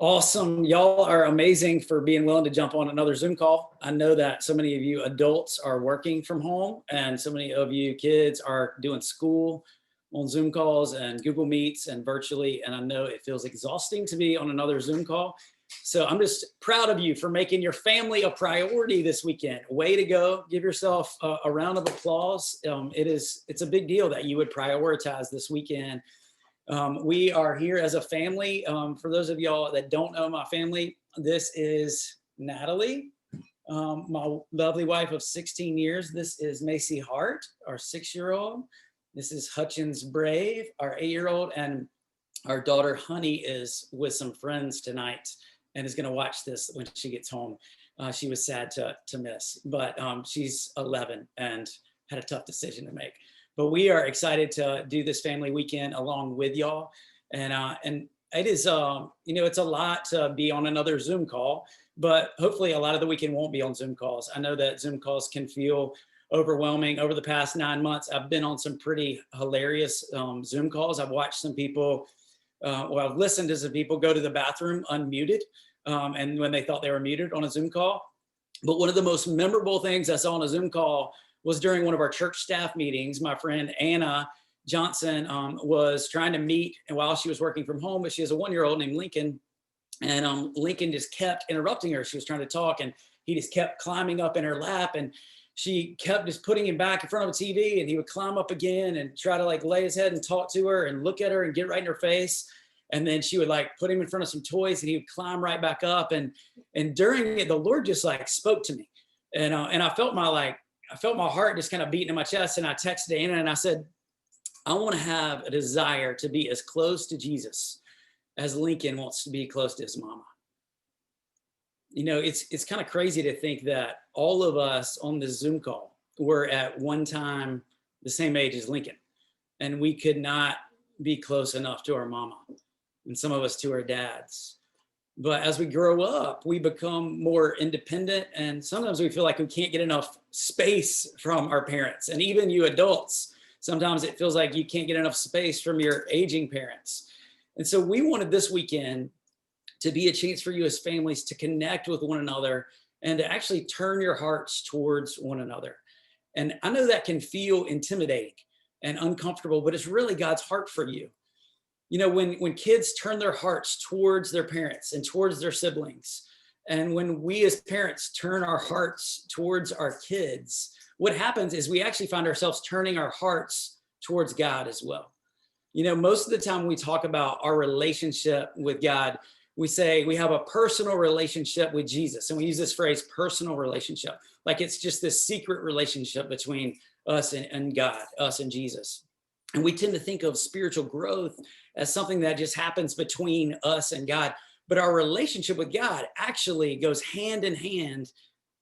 Awesome. Y'all are amazing for being willing to jump on another Zoom call. I know that so many of you adults are working from home and so many of you kids are doing school on Zoom calls and Google Meets and virtually. And I know it feels exhausting to be on another Zoom call. So I'm just proud of you for making your family a priority this weekend. Way to go. Give yourself a round of applause. It's a big deal that you would prioritize this weekend. We are here as a family. For those of y'all that don't know my family, this is Natalie, my lovely wife of 16 years. This is Macy Hart, our 6-year-old. This is Hutchins Brave, our 8-year-old. And our daughter Honey is with some friends tonight and is going to watch this when she gets home. She was sad to miss, but she's 11 and had a tough decision to make. But we are excited to do this family weekend along with y'all. And it is, it's a lot to be on another Zoom call, but hopefully a lot of the weekend won't be on Zoom calls. I know that Zoom calls can feel overwhelming. Over the past 9 months, I've been on some pretty hilarious Zoom calls. I've watched some people, I've listened to some people go to the bathroom unmuted and when they thought they were muted on a Zoom call. But one of the most memorable things I saw on a Zoom call was during one of our church staff meetings. My friend Anna Johnson was trying to meet, and while she was working from home, but she has a 1-year-old named Lincoln, and Lincoln just kept interrupting her. She was trying to talk, and he just kept climbing up in her lap, and she kept just putting him back in front of a TV, and he would climb up again and try to like lay his head and talk to her and look at her and get right in her face. And then she would like put him in front of some toys, and he would climb right back up. And during it, the Lord just like spoke to me, and I felt my heart just kind of beating in my chest. And I texted Anna and I said, I want to have a desire to be as close to Jesus as Lincoln wants to be close to his mama. You know, it's kind of crazy to think that all of us on this Zoom call were at one time the same age as Lincoln, and we could not be close enough to our mama, and some of us to our dads. But as we grow up, we become more independent, and sometimes we feel like we can't get enough space from our parents. And even you adults, sometimes it feels like you can't get enough space from your aging parents. And so we wanted this weekend to be a chance for you as families to connect with one another and to actually turn your hearts towards one another. And I know that can feel intimidating and uncomfortable, but it's really God's heart for you. You know, when kids turn their hearts towards their parents and towards their siblings, and when we as parents turn our hearts towards our kids, what happens is we actually find ourselves turning our hearts towards God as well. You know, most of the time we talk about our relationship with God, we say we have a personal relationship with Jesus. And we use this phrase, personal relationship, like it's just this secret relationship between us and God, us and Jesus. And we tend to think of spiritual growth as something that just happens between us and God. But our relationship with God actually goes hand in hand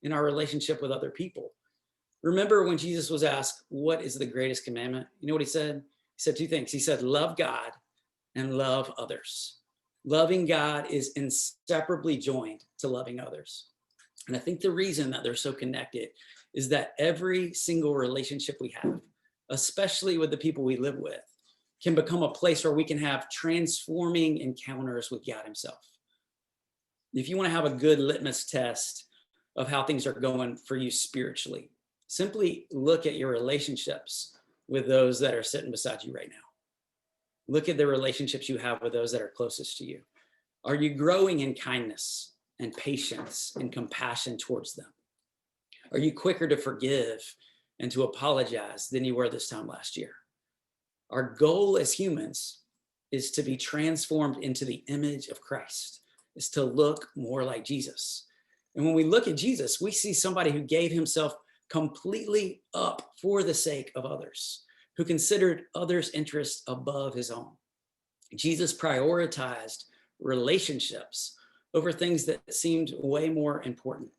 in our relationship with other people. Remember when Jesus was asked, what is the greatest commandment? You know what he said? He said 2 things. He said, love God and love others. Loving God is inseparably joined to loving others. And I think the reason that they're so connected is that every single relationship we have, especially with the people we live with, can become a place where we can have transforming encounters with God himself. If you want to have a good litmus test of how things are going for you spiritually, simply look at your relationships with those that are sitting beside you right now. Look at the relationships you have with those that are closest to you. Are you growing in kindness and patience and compassion towards them? Are you quicker to forgive and to apologize than you were this time last year? Our goal as humans is to be transformed into the image of Christ, is to look more like Jesus. And when we look at Jesus, we see somebody who gave himself completely up for the sake of others, who considered others' interests above his own. Jesus prioritized relationships over things that seemed way more important.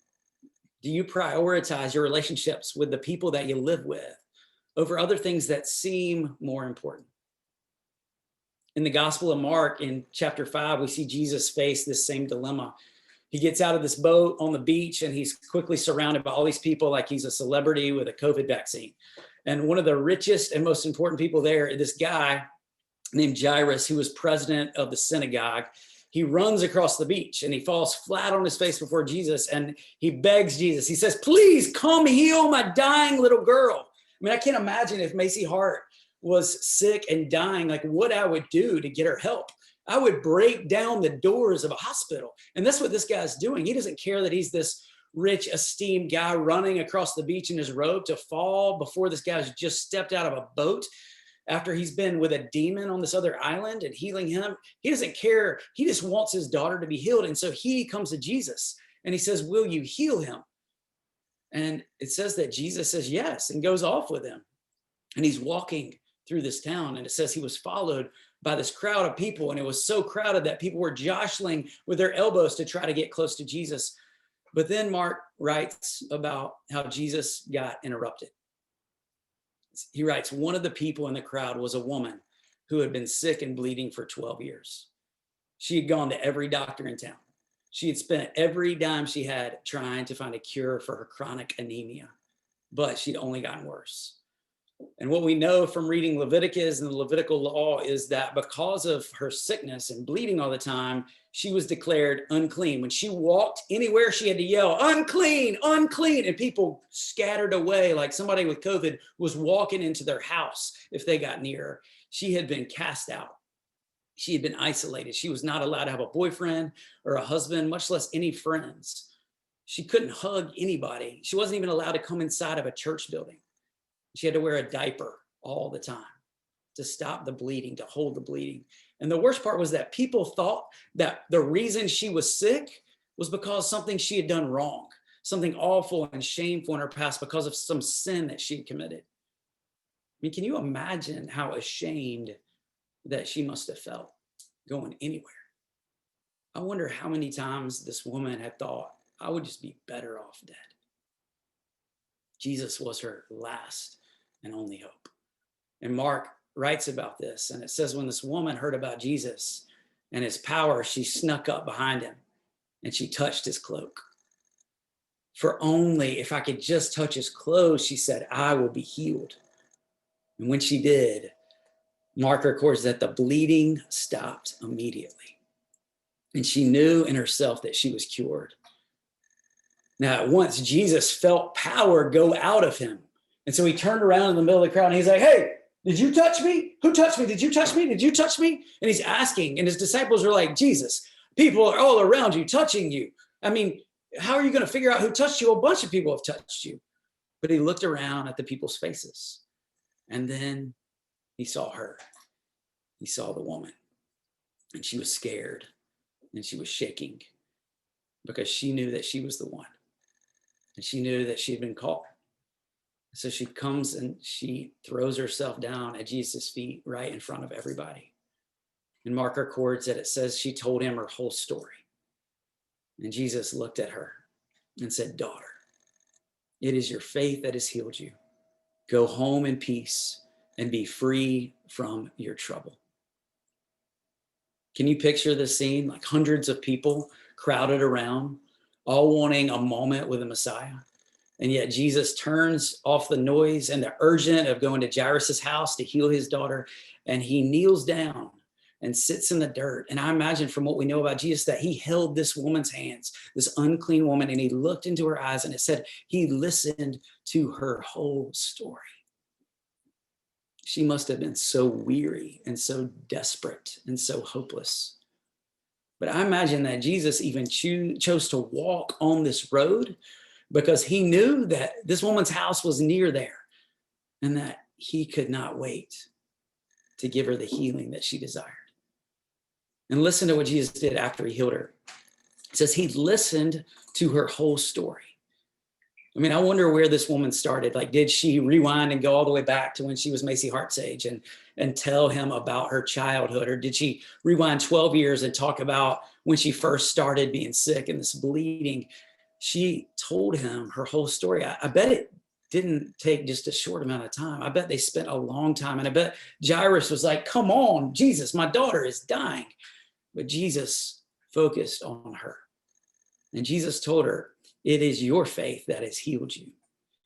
Do you prioritize your relationships with the people that you live with over other things that seem more important? In the Gospel of Mark, in chapter 5, we see Jesus face this same dilemma. He gets out of this boat on the beach and he's quickly surrounded by all these people like he's a celebrity with a COVID vaccine. And one of the richest and most important people there, this guy named Jairus, who was president of the synagogue, he runs across the beach and he falls flat on his face before Jesus and he begs Jesus. He says, please come heal my dying little girl. I mean, I can't imagine if Macy Hart was sick and dying, like what I would do to get her help. I would break down the doors of a hospital. And that's what this guy's doing. He doesn't care that he's this rich, esteemed guy running across the beach in his robe to fall before this guy's just stepped out of a boat after he's been with a demon on this other island and healing him. He doesn't care. He just wants his daughter to be healed. And so he comes to Jesus and he says, will you heal him? And it says that Jesus says yes and goes off with him. And he's walking through this town. And it says he was followed by this crowd of people. And it was so crowded that people were jostling with their elbows to try to get close to Jesus. But then Mark writes about how Jesus got interrupted. He writes, one of the people in the crowd was a woman who had been sick and bleeding for 12 years. She had gone to every doctor in town. She had spent every dime she had trying to find a cure for her chronic anemia, but she'd only gotten worse. And what we know from reading Leviticus and the Levitical law is that because of her sickness and bleeding all the time, she was declared unclean. When she walked anywhere, she had to yell, unclean, unclean. And people scattered away like somebody with COVID was walking into their house if they got near her. She had been cast out. She had been isolated. She was not allowed to have a boyfriend or a husband, much less any friends. She couldn't hug anybody. She wasn't even allowed to come inside of a church building. She had to wear a diaper all the time to stop the bleeding, to hold the bleeding. And the worst part was that people thought that the reason she was sick was because something she had done wrong, something awful and shameful in her past because of some sin that she had committed. I mean, can you imagine how ashamed that she must have felt going anywhere? I wonder how many times this woman had thought, I would just be better off dead. Jesus was her last and only hope. And Mark writes about this, and it says when this woman heard about Jesus and his power, she snuck up behind him and she touched his cloak. For only if I could just touch his clothes, she said, I will be healed. And when she did, Mark records that the bleeding stopped immediately. And she knew in herself that she was cured. Now, once Jesus felt power go out of him. And so he turned around in the middle of the crowd and he's like, hey, did you touch me? Who touched me? Did you touch me? Did you touch me? And he's asking, and his disciples are like, Jesus, people are all around you touching you. I mean, how are you going to figure out who touched you? A bunch of people have touched you. But he looked around at the people's faces. And then he saw her. He saw the woman. And she was scared. And she was shaking. Because she knew that she was the one. And she knew that she had been called. So she comes and she throws herself down at Jesus' feet right in front of everybody. And Mark records that it says she told him her whole story. And Jesus looked at her and said, daughter, it is your faith that has healed you. Go home in peace and be free from your trouble. Can you picture the scene? Like hundreds of people crowded around, all wanting a moment with the Messiah. And yet Jesus turns off the noise and the urgent of going to Jairus' house to heal his daughter. And he kneels down and sits in the dirt. And I imagine from what we know about Jesus that he held this woman's hands, this unclean woman, and he looked into her eyes and it said he listened to her whole story. She must have been so weary and so desperate and so hopeless. But I imagine that Jesus even chose to walk on this road because he knew that this woman's house was near there and that he could not wait to give her the healing that she desired. And listen to what Jesus did after he healed her. It says he listened to her whole story. I mean, I wonder where this woman started. Like, did she rewind and go all the way back to when she was Macy Hart's age and tell him about her childhood? Or did she rewind 12 years and talk about when she first started being sick and this bleeding? She told him her whole story. I bet it didn't take just a short amount of time. I bet they spent a long time. And I bet Jairus was like, come on, Jesus, my daughter is dying. But Jesus focused on her. And Jesus told her, it is your faith that has healed you.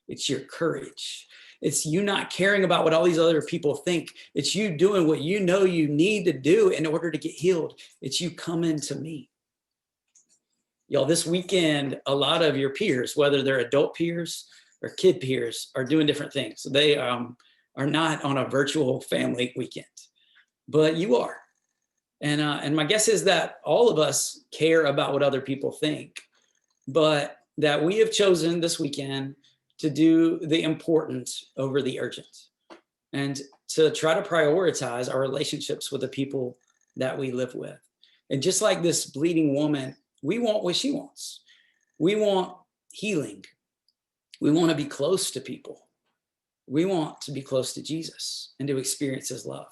It's your courage. It's you not caring about what all these other people think. It's you doing what you know you need to do in order to get healed. It's you coming to me. Y'all, this weekend, a lot of your peers, whether they're adult peers or kid peers, are doing different things. They are not on a virtual family weekend, but you are. And my guess is that all of us care about what other people think, but that we have chosen this weekend to do the important over the urgent, and to try to prioritize our relationships with the people that we live with. And just like this bleeding woman, we want what she wants. We want healing. We want to be close to people. We want to be close to Jesus and to experience his love.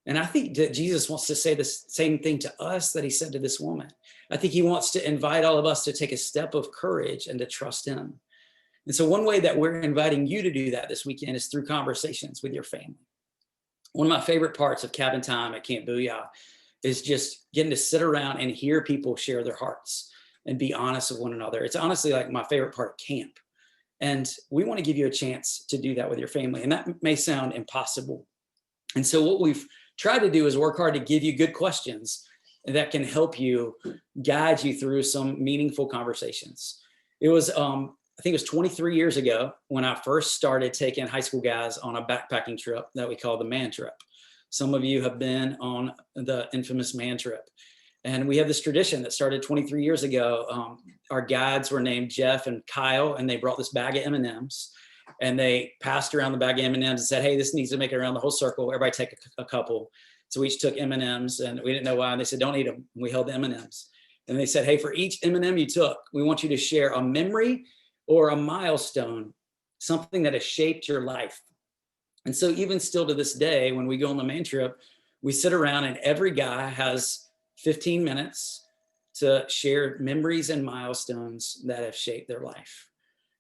And I think that Jesus wants to say the same thing to us that he said to this woman. I think he wants to invite all of us to take a step of courage and to trust him. And so one way that we're inviting you to do that this weekend is through conversations with your family. One of my favorite parts of cabin time at Camp Booyah is just getting to sit around and hear people share their hearts and be honest with one another. It's honestly like my favorite part of camp. And we want to give you a chance to do that with your family. And that may sound impossible. And so what we've tried to do is work hard to give you good questions that can help you, guide you through some meaningful conversations. It was, I think it was 23 years ago when I first started taking high school guys on a backpacking trip that we call the Man Trip. Some of you have been on the infamous Man Trip. And we have this tradition that started 23 years ago. Our guides were named Jeff and Kyle, and they brought this bag of M&Ms. And they passed around the bag of M&Ms and said, hey, this needs to make it around the whole circle. Everybody take a couple. So we each took M&Ms, and we didn't know why. And they said, don't eat them. And we held the M&Ms. And they said, hey, for each M&M you took, we want you to share a memory or a milestone, something that has shaped your life. And so even still to this day, when we go on the Man Trip, we sit around and every guy has 15 minutes to share memories and milestones that have shaped their life.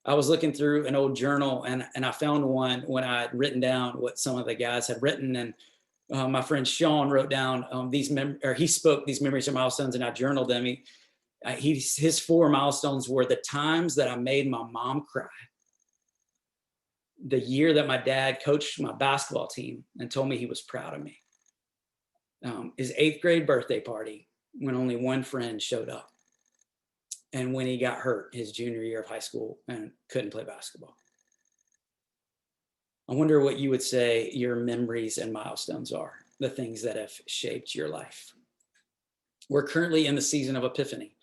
I was looking through an old journal and I found one when I had written down what some of the guys had written. And my friend Sean wrote down he spoke these memories and milestones, and I journaled them. His 4 milestones were the times that I made my mom cry, the year that my dad coached my basketball team and told me he was proud of me, his 8th grade birthday party when only one friend showed up, and when he got hurt his junior year of high school and couldn't play basketball. I wonder what you would say your memories and milestones are, the things that have shaped your life. We're currently in the season of Epiphany.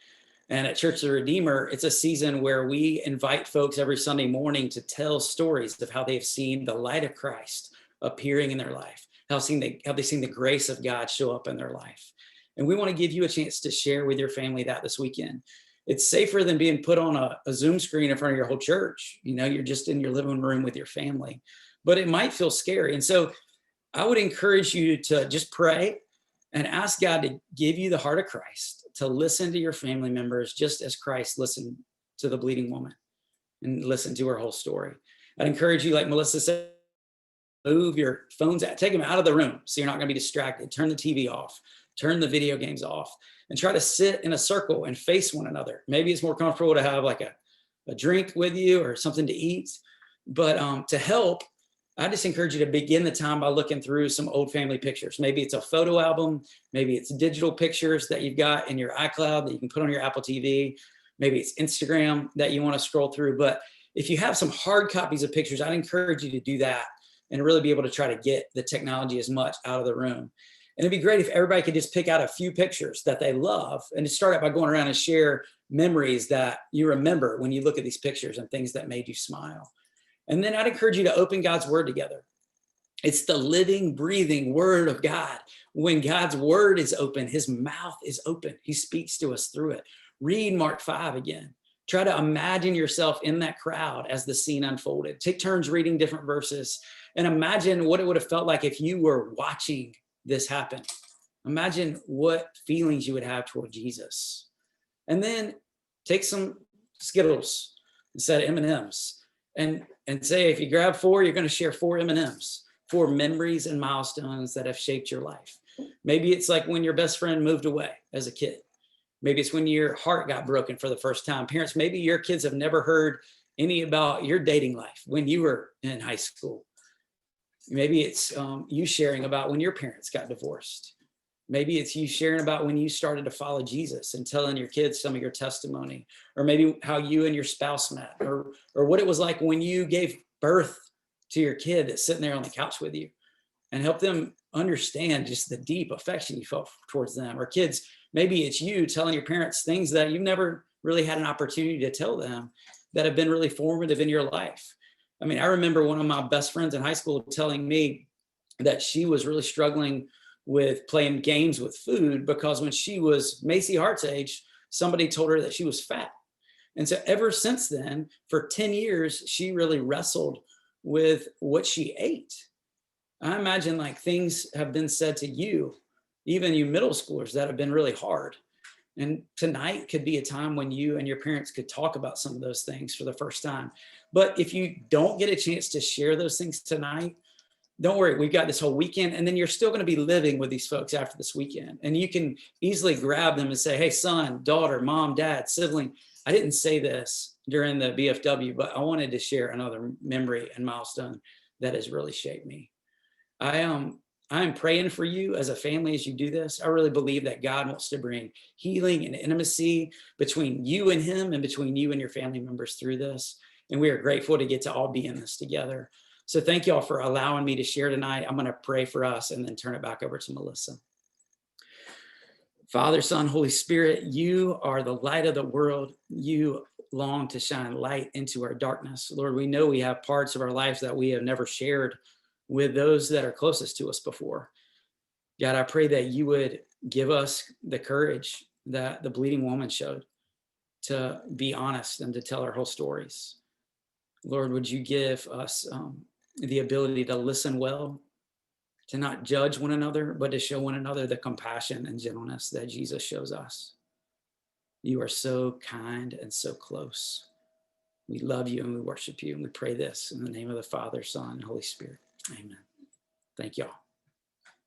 And at Church of the Redeemer, it's a season where we invite folks every Sunday morning to tell stories of how they've seen the light of Christ appearing in their life, how they've seen the grace of God show up in their life. And we want to give you a chance to share with your family that this weekend. It's safer than being put on a Zoom screen in front of your whole church. You know, you're just in your living room with your family, but it might feel scary. And so I would encourage you to just pray and ask God to give you the heart of Christ, to listen to your family members just as Christ listened to the bleeding woman and listen to her whole story. I'd encourage you, like Melissa said, move your phones out, take them out of the room so you're not going to be distracted. Turn the TV off, turn the video games off, and try to sit in a circle and face one another. Maybe it's more comfortable to have like a drink with you or something to eat, but to help, I just encourage you to begin the time by looking through some old family pictures. Maybe it's a photo album. Maybe it's digital pictures that you've got in your iCloud that you can put on your Apple TV. Maybe it's Instagram that you want to scroll through. But if you have some hard copies of pictures, I'd encourage you to do that and really be able to try to get the technology as much out of the room. And it'd be great if everybody could just pick out a few pictures that they love and just start out by going around and share memories that you remember when you look at these pictures and things that made you smile. And then I'd encourage you to open God's word together. It's the living, breathing word of God. When God's word is open, his mouth is open. He speaks to us through it. Read Mark 5 again. Try to imagine yourself in that crowd as the scene unfolded. Take turns reading different verses and imagine what it would have felt like if you were watching this happen. Imagine what feelings you would have toward Jesus. And then take some Skittles instead of M&Ms. And say, if you grab 4, you're going to share 4 M&Ms, 4 memories and milestones that have shaped your life. Maybe it's like when your best friend moved away as a kid. Maybe it's when your heart got broken for the first time. Parents, maybe your kids have never heard any about your dating life when you were in high school. Maybe it's you sharing about when your parents got divorced. Maybe it's you sharing about when you started to follow Jesus and telling your kids some of your testimony, or maybe how you and your spouse met, or what it was like when you gave birth to your kid that's sitting there on the couch with you, and help them understand just the deep affection you felt towards them. Or kids, maybe it's you telling your parents things that you've never really had an opportunity to tell them that have been really formative in your life. I mean, I remember one of my best friends in high school telling me that she was really struggling with playing games with food because when she was Macy Hart's age, somebody told her that she was fat. And so ever since then, for 10 years, she really wrestled with what she ate. I imagine like things have been said to you, even you middle schoolers, that have been really hard. And tonight could be a time when you and your parents could talk about some of those things for the first time. But if you don't get a chance to share those things tonight, don't worry, we've got this whole weekend, and then you're still going to be living with these folks after this weekend. And you can easily grab them and say, hey, son, daughter, mom, dad, sibling, I didn't say this during the BFW, but I wanted to share another memory and milestone that has really shaped me. I'm praying for you as a family as you do this. I really believe that God wants to bring healing and intimacy between you and him and between you and your family members through this. And we are grateful to get to all be in this together. So thank you all for allowing me to share tonight. I'm going to pray for us and then turn it back over to Melissa. Father, Son, Holy Spirit, you are the light of the world. You long to shine light into our darkness. Lord, we know we have parts of our lives that we have never shared with those that are closest to us before. God, I pray that you would give us the courage that the bleeding woman showed to be honest and to tell our whole stories. Lord, would you give us the ability to listen well, to not judge one another, but to show one another the compassion and gentleness that Jesus shows us. You are so kind and so close. We love you and we worship you, and we pray this in the name of the Father, Son, and Holy Spirit. Amen. Thank y'all.